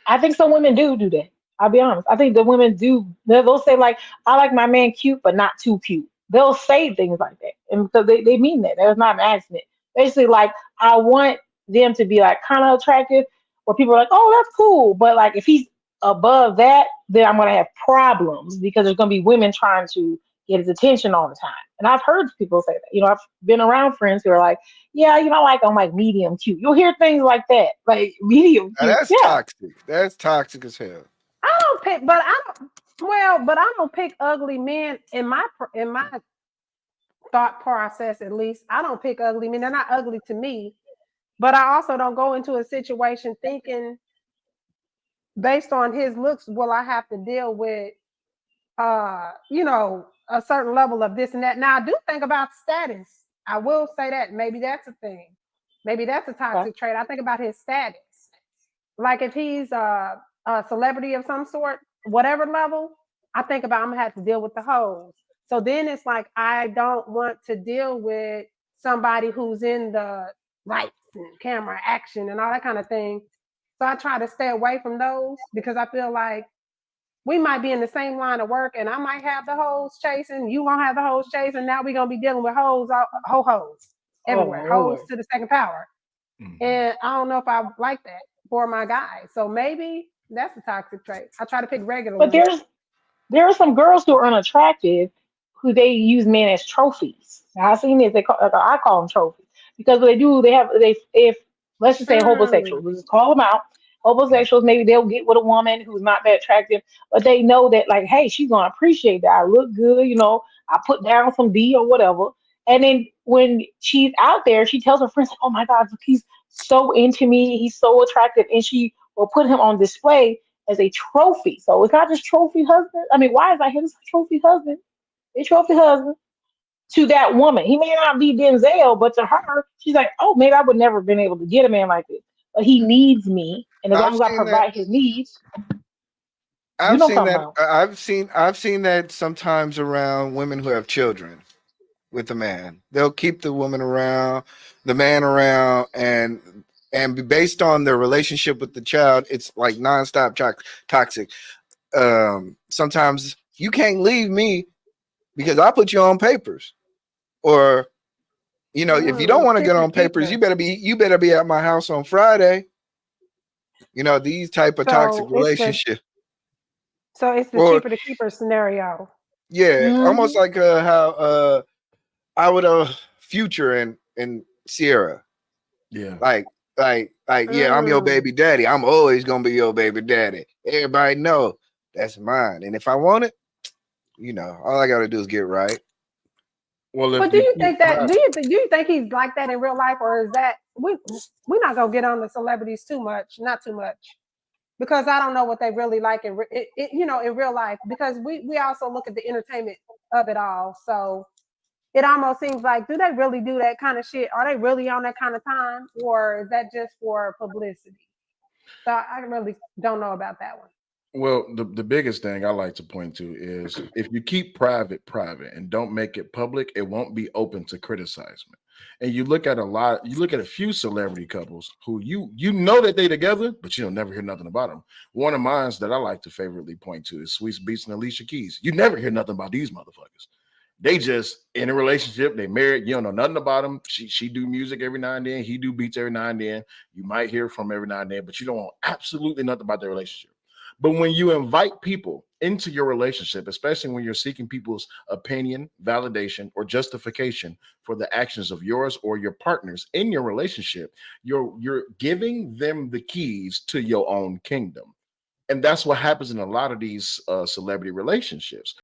I think some women do that. I'll be honest. I think the women do. They'll say like, "I like my man cute, but not too cute." They'll say things like that, and because they mean that. That's not an accident. Basically, like I want them to be like kind of attractive, where people are like, "Oh, that's cool," but like if he's above that, then I'm gonna have problems because there's gonna be women trying to get his attention all the time. And I've heard people say that. I've been around friends who are like, "Yeah, like I'm like medium cute." You'll hear things like that, like medium Now, cute. that's Yeah. toxic. That's toxic as hell. I don't pick, but I don't. Well, but I don't pick ugly men in my thought process. At least I don't pick ugly men. They're not ugly to me. But I also don't go into a situation thinking based on his looks, will I have to deal with a certain level of this and that. Now I do think about status. I will say that maybe that's a thing. Maybe that's a Okay. toxic trait. I think about his status. Like if he's a celebrity of some sort, whatever level, I think about I'm gonna have to deal with the hoes. So then it's like I don't want to deal with somebody who's in the lights and camera action and all that kind of thing. So I try to stay away from those because I feel like we might be in the same line of work and I might have the hoes chasing, you won't have the hoes chasing. Now we're gonna be dealing with hoes, hoes Oh everywhere, hoes Lord. to the second power. Mhm. And I don't know if I like that for my guy. So maybe that's a toxic trait. I try to pick regular But ones. there are some girls who are unattractive who they use men as trophies. Now I've seen this. I call them trophies because what they do, they if let's just say Mm. homosexuals, we'll just call them out. Mhm. Homosexuals, maybe they'll get with a woman who's not that attractive, but they know that like, hey, she's gonna appreciate that. I look good, I put down some D or whatever. And then when she's out there, she tells her friends, like, "Oh my God, look, he's so into me. He's so attractive," and she will put him on display as a trophy. So it's not just trophy husband. I mean, why is that his trophy husband? A trophy husband to that woman. He may not be Denzel, but to her, she's like, oh, maybe I would never have been able to get a man like this. But he needs me. And as long I've as I seen that. provide his needs, you I've know what seen I'm talking that. about. I've seen that sometimes around women who have children with the man. They'll keep the woman around, the man around, based on their relationship with the child, it's like nonstop toxic. Sometimes you can't leave me because I put you on papers, or if you don't want to get Keeper on papers, keeper. you better be at my house on Friday. These type of toxic So it's the relationships, so it's the or cheaper the keeper scenario. yeah, almost Hmm. like how I would Future and Sierra. Yeah. Like, yeah, I'm your Mm. baby daddy. I'm always gonna be your baby daddy. Everybody know that's mine. And if I want it, all I gotta do is get right. Well, But if do you you keep think that private, do you think he's like that in real life, or is that we're not gonna get on the celebrities too much, not too much, because I don't know what they really like in real life, because we also look at the entertainment of it all. So it almost seems like, do they really do that kind of shit? Are they really on that kind of time, or is that just for publicity? So I really don't know about that one. well, the biggest thing I like to point to is if you keep private and don't make it public, it won't be open to criticizement. And you look at a few celebrity couples who you know that they together, but you'll never hear nothing about them. One of mine's that I like to favorably point to is Sweet Beats and Alicia Keys. You never hear nothing about these motherfuckers. They just in a relationship, they married, you don't know nothing about them. She do music every now and then, he do beats every now and then. You might hear from every now and then, but you don't know absolutely nothing about their relationship. But when you invite people into your relationship, especially when you're seeking people's opinion, validation, or justification for the actions of yours or your partners in your relationship, you're giving them the keys to your own kingdom. And that's what happens in a lot of these celebrity relationships.